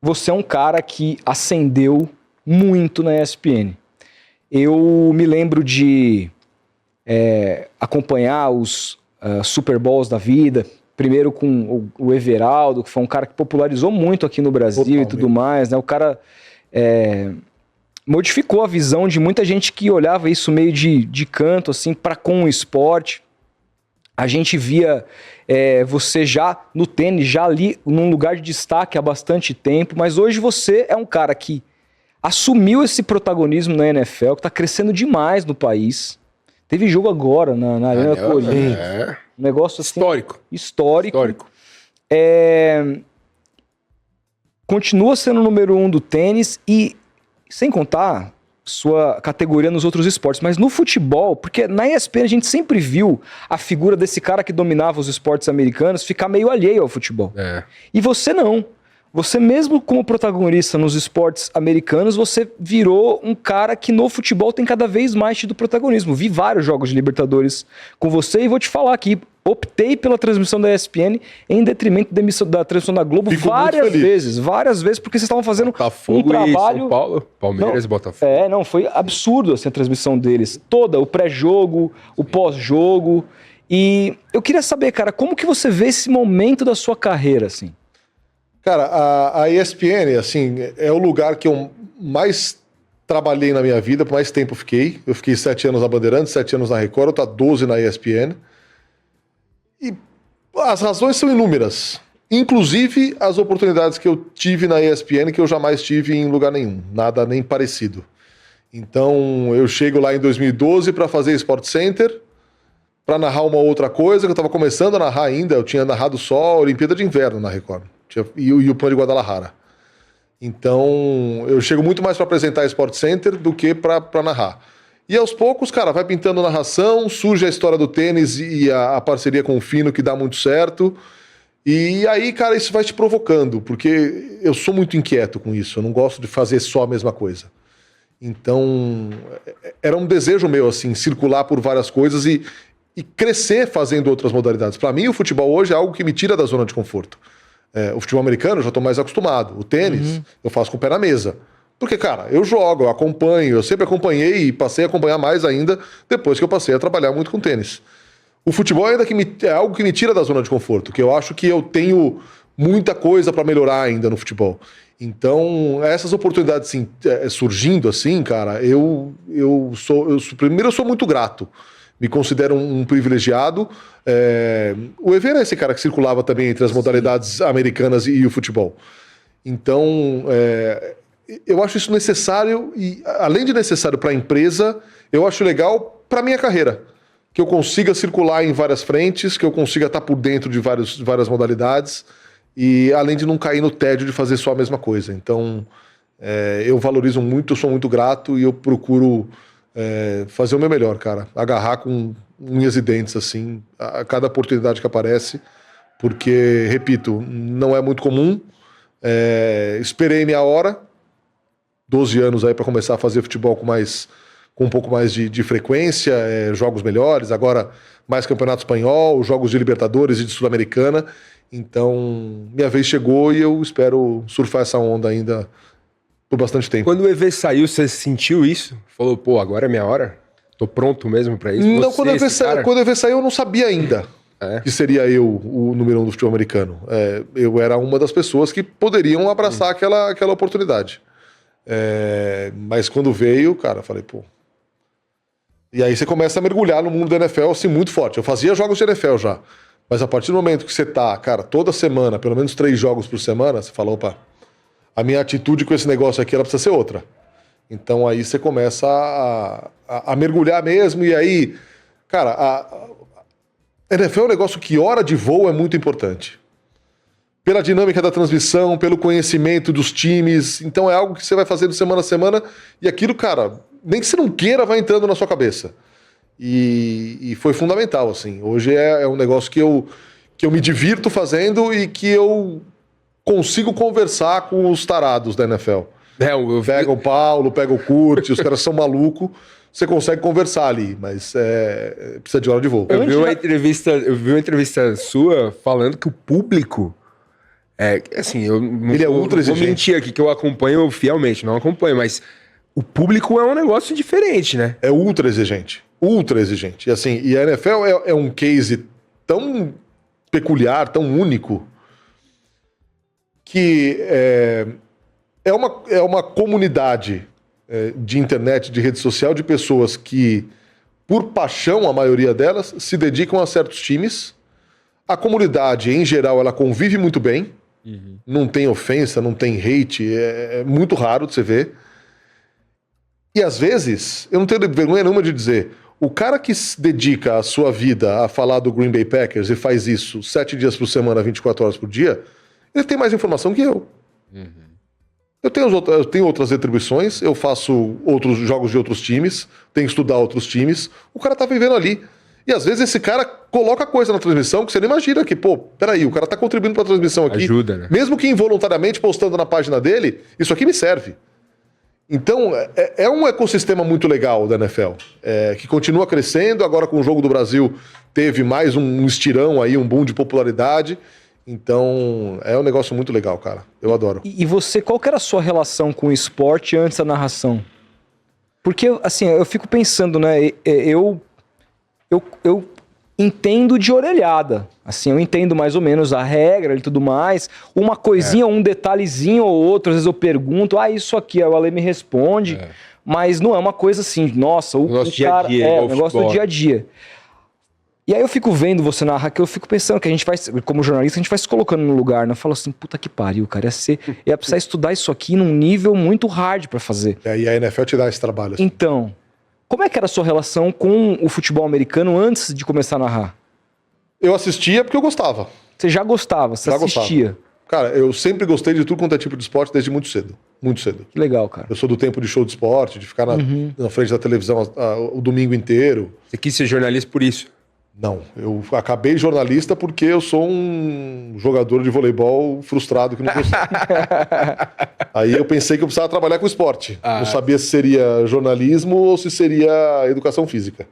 você é um cara que ascendeu muito na ESPN. Eu me lembro de acompanhar os Super Bowls da vida, primeiro com o Everaldo, que foi um cara que popularizou muito aqui no Brasil. Totalmente. E tudo mais, né? O cara modificou a visão de muita gente que olhava isso meio de canto, assim, para com o esporte. A gente via você já no tênis, já ali num lugar de destaque há bastante tempo, mas hoje você é um cara que assumiu esse protagonismo na NFL, que está crescendo demais no país. Teve jogo agora na Arena Corinthians. Um negócio assim... Histórico. Continua sendo o número 1 do tênis e, sem contar sua categoria nos outros esportes, mas no futebol, porque na ESPN a gente sempre viu a figura desse cara que dominava os esportes americanos ficar meio alheio ao futebol. E você não. Você mesmo como protagonista nos esportes americanos, você virou um cara que no futebol tem cada vez mais tido protagonismo. Vi vários jogos de Libertadores com você e vou te falar aqui, optei pela transmissão da ESPN em detrimento da transmissão da Globo várias vezes, porque vocês estavam fazendo um trabalho... São Paulo, Palmeiras e Botafogo. Foi absurdo assim, a transmissão deles. Toda, o pré-jogo, o pós-jogo. E eu queria saber, cara, como que você vê esse momento da sua carreira, assim? Cara, a ESPN, assim, é o lugar que eu mais trabalhei na minha vida, por mais tempo fiquei. Eu fiquei 7 anos na Bandeirantes, 7 anos na Record, eu tô há 12 na ESPN. E as razões são inúmeras. Inclusive as oportunidades que eu tive na ESPN que eu jamais tive em lugar nenhum. Nada nem parecido. Então eu chego lá em 2012 para fazer Sport Center, para narrar uma outra coisa que eu estava começando a narrar ainda. Eu tinha narrado só a Olimpíada de Inverno na Record. E o PAN de Guadalajara. Então eu chego muito mais para apresentar Sport Center do que para narrar. E aos poucos, cara, vai pintando narração, surge a história do tênis e a parceria com o Fino, que dá muito certo. E aí, cara, isso vai te provocando, porque eu sou muito inquieto com isso, eu não gosto de fazer só a mesma coisa. Então, era um desejo meu, assim, circular por várias coisas e crescer fazendo outras modalidades. Para mim, o futebol hoje é algo que me tira da zona de conforto. O futebol americano eu já estou mais acostumado. O tênis, eu faço com o pé na mesa. Porque, cara, eu jogo, eu acompanho, eu sempre acompanhei e passei a acompanhar mais ainda depois que eu passei a trabalhar muito com tênis. O futebol ainda é algo que me tira da zona de conforto, que eu acho que eu tenho muita coisa para melhorar ainda no futebol. Então, essas oportunidades assim, surgindo assim, cara, primeiro eu sou muito grato. Me considero um privilegiado. O Ever é esse cara que circulava também entre as modalidades americanas e o futebol. Então, eu acho isso necessário e, além de necessário para a empresa, eu acho legal para a minha carreira. Que eu consiga circular em várias frentes, que eu consiga estar por dentro de várias modalidades e, além de não cair no tédio de fazer só a mesma coisa. Então, eu valorizo muito, eu sou muito grato e eu procuro fazer o meu melhor, cara. Agarrar com unhas e dentes, assim, a cada oportunidade que aparece, porque, repito, não é muito comum. Esperei minha hora, 12 anos aí para começar a fazer futebol com um pouco mais de frequência, jogos melhores, agora mais Campeonato Espanhol, jogos de Libertadores e de Sul-Americana. Então, minha vez chegou e eu espero surfar essa onda ainda por bastante tempo. Quando o EV saiu, você sentiu isso? Falou, pô, agora é minha hora? Tô pronto mesmo pra isso? Não, quando o EV saiu eu não sabia ainda que seria eu o número 1 do futebol americano. Eu era uma das pessoas que poderiam abraçar aquela oportunidade. Mas quando veio, cara, eu falei, pô... E aí você começa a mergulhar no mundo da NFL assim muito forte. Eu fazia jogos de NFL já, mas a partir do momento que você tá, cara, toda semana, pelo menos 3 jogos por semana, você fala, opa, a minha atitude com esse negócio aqui, ela precisa ser outra. Então aí você começa a mergulhar mesmo, e aí, cara, a NFL é um negócio que hora de voo é muito importante. Pela dinâmica da transmissão, pelo conhecimento dos times, então é algo que você vai fazendo semana a semana, e aquilo, cara, nem que você não queira, vai entrando na sua cabeça. E foi fundamental, assim. Hoje é um negócio que eu me divirto fazendo e que eu consigo conversar com os tarados da NFL. Pega o Paulo, pega o Curti, os caras são malucos, você consegue conversar ali, mas precisa de hora de voo. Eu vi uma entrevista sua falando que o público Assim, eu não Ele é ultra vou exigente. mentir aqui que eu acompanho fielmente, não acompanho, mas o público é um negócio diferente, né? É ultra exigente. Ultra exigente. E assim, e a NFL é um case tão peculiar, tão único, que é uma comunidade de internet, de rede social, de pessoas que, por paixão, a maioria delas, se dedicam a certos times. A comunidade, em geral, ela convive muito bem. Não tem ofensa, não tem hate. É muito raro de você ver. E às vezes, eu não tenho vergonha nenhuma de dizer, o cara que se dedica a sua vida a falar do Green Bay Packers e faz isso 7 dias por semana, 24 horas por dia, ele tem mais informação que eu. Eu tenho outras atribuições, eu faço outros jogos de outros times, tenho que estudar outros times, o cara tá vivendo ali. E às vezes esse cara coloca coisa na transmissão que você não imagina que, pô, peraí, o cara tá contribuindo pra transmissão aqui. Ajuda, né? Mesmo que involuntariamente postando na página dele, isso aqui me serve. Então, é um ecossistema muito legal da NFL, que continua crescendo. Agora com o Jogo do Brasil teve mais um estirão aí, um boom de popularidade. Então, é um negócio muito legal, cara. Eu adoro. E você, qual que era a sua relação com o esporte antes da narração? Porque, assim, eu fico pensando, né? Eu entendo de orelhada. Assim, eu entendo mais ou menos a regra e tudo mais. Uma coisinha, um detalhezinho ou outro, às vezes eu pergunto, isso aqui, aí o Ale me responde. Mas não é uma coisa assim, nossa, o cara... o negócio do dia a dia. E aí eu fico vendo você narrar, que eu fico pensando que a gente vai, como jornalista, a gente vai se colocando no lugar, né? Eu falo assim, puta que pariu, cara, ia precisar estudar isso aqui num nível muito hard pra fazer. E a NFL te dá esse trabalho. Assim. Então, como é que era a sua relação com o futebol americano antes de começar a narrar? Eu assistia porque eu gostava. Você já gostava, você assistia. Gostava. Cara, eu sempre gostei de tudo quanto é tipo de esporte desde muito cedo. Muito cedo. Que legal, cara. Eu sou do tempo de show de esporte, de ficar na frente da televisão o domingo inteiro. Você quis ser jornalista por isso? Não, eu acabei jornalista porque eu sou um jogador de voleibol frustrado que não consegue. Aí eu pensei que eu precisava trabalhar com esporte. Não sabia se seria jornalismo ou se seria educação física.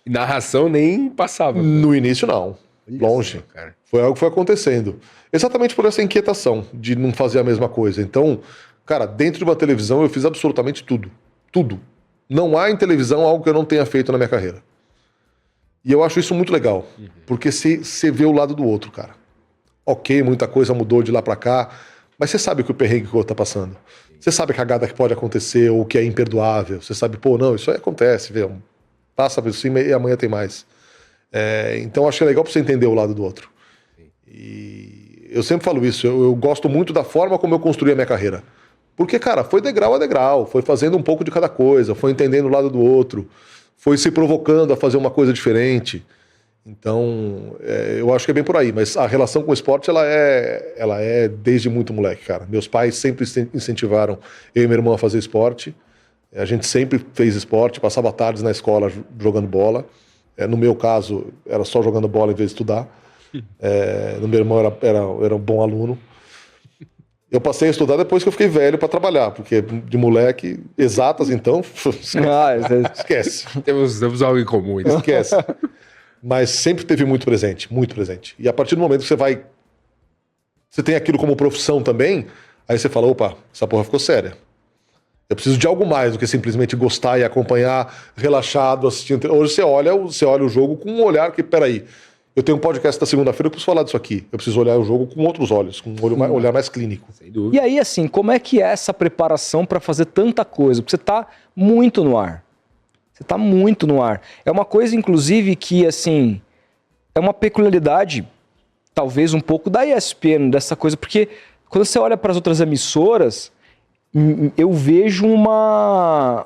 E narração nem passava. No início, não. Longe. Cara. Foi algo que foi acontecendo. Exatamente por essa inquietação de não fazer a mesma coisa. Então, cara, dentro de uma televisão eu fiz absolutamente tudo. Tudo. Não há em televisão algo que eu não tenha feito na minha carreira. E eu acho isso muito legal, porque você vê o lado do outro, cara. Ok, muita coisa mudou de lá pra cá, mas você sabe o que o perrengue que o outro tá passando. Você sabe a cagada que pode acontecer ou que é imperdoável. Você sabe, pô, não, isso aí acontece, vê, passa por cima e amanhã tem mais. Então acho que é legal pra você entender o lado do outro. E eu sempre falo isso, eu gosto muito da forma como eu construí a minha carreira. Porque, cara, foi degrau a degrau, foi fazendo um pouco de cada coisa, foi entendendo o lado do outro, foi se provocando a fazer uma coisa diferente. Então, eu acho que é bem por aí. Mas a relação com o esporte, ela é desde muito moleque, cara. Meus pais sempre incentivaram eu e minha irmã a fazer esporte. A gente sempre fez esporte, passava tardes na escola jogando bola. No meu caso, era só jogando bola em vez de estudar. No meu irmão era um bom aluno. Eu passei a estudar depois que eu fiquei velho para trabalhar, porque de moleque, exatas então, esquece. Temos algo em comum. Esquece. Mas sempre teve muito presente, muito presente. E a partir do momento que você tem aquilo como profissão também, aí você fala, opa, essa porra ficou séria. Eu preciso de algo mais do que simplesmente gostar e acompanhar relaxado, assistindo. Hoje você olha o jogo com um olhar que, peraí, eu tenho um podcast da segunda-feira, eu preciso falar disso aqui. Eu preciso olhar o jogo com outros olhos, com um olhar mais clínico. Sem dúvida. E aí, assim, como é que é essa preparação para fazer tanta coisa? Porque você tá muito no ar. Você tá muito no ar. É uma coisa, inclusive, que, assim, é uma peculiaridade, talvez um pouco da ESPN, dessa coisa, porque quando você olha para as outras emissoras, eu vejo uma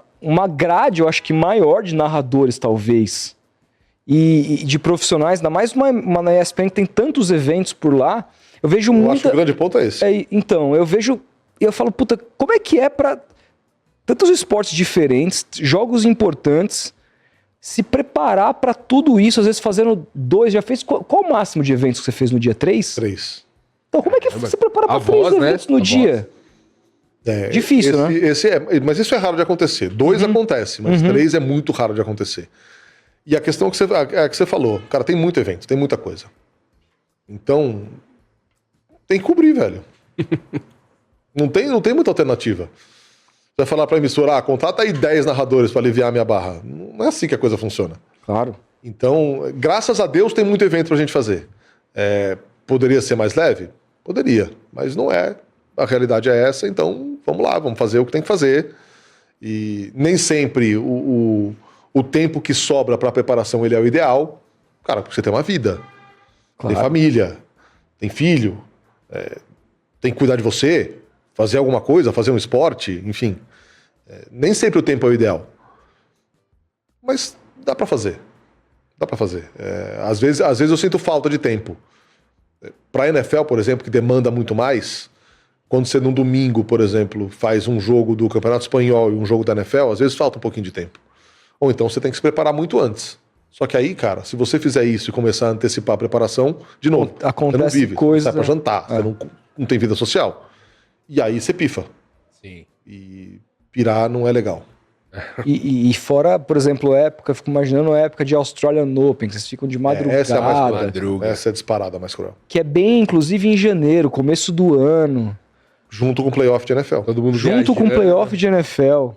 grade, eu acho que maior de narradores, talvez. E de profissionais, ainda mais uma na ESPN que tem tantos eventos por lá, eu vejo muita... acho que o grande ponto é esse. Então, eu falo, puta, como é que é pra tantos esportes diferentes, jogos importantes, se preparar pra tudo isso, às vezes fazendo 2, já fez... Qual o máximo de eventos que você fez no dia? 3? 3. Então, como é que você prepara pra 3 eventos no dia? Difícil, né? Mas isso é raro de acontecer. 2 acontece, mas 3 é muito raro de acontecer. E a questão que você falou, cara, tem muito evento, tem muita coisa. Então, tem que cobrir, velho. Não tem muita alternativa. Você vai falar pra emissora, contrata aí 10 narradores pra aliviar a minha barra. Não é assim que a coisa funciona. Claro. Então, graças a Deus tem muito evento pra gente fazer. Poderia ser mais leve? Poderia, mas não é. A realidade é essa, então vamos lá, vamos fazer o que tem que fazer. E nem sempre o tempo que sobra pra preparação ele é o ideal. Cara, porque você tem uma vida, Claro. tem família, tem filho, tem que cuidar de você, fazer alguma coisa, fazer um esporte, enfim. Nem sempre o tempo é o ideal. Mas dá pra fazer. Dá pra fazer. Às vezes eu sinto falta de tempo. Pra NFL, por exemplo, que demanda muito mais, quando você num domingo, por exemplo, faz um jogo do Campeonato Espanhol e um jogo da NFL, às vezes falta um pouquinho de tempo. Ou então você tem que se preparar muito antes. Só que aí, cara, se você fizer isso e começar a antecipar a preparação, de novo, Acontece você não vive, coisa... você sai pra jantar, você não tem vida social. E aí você pifa. Sim. E pirar não é legal. E fora, por exemplo, época, fico imaginando a época de Australian Open, que vocês ficam de madrugada, Essa é a mais cruel. Madruga. Essa é a disparada mais cruel. que é bem, inclusive, em janeiro, começo do ano, Junto com o playoff de NFL. Todo mundo junto com o viajando. playoff de NFL.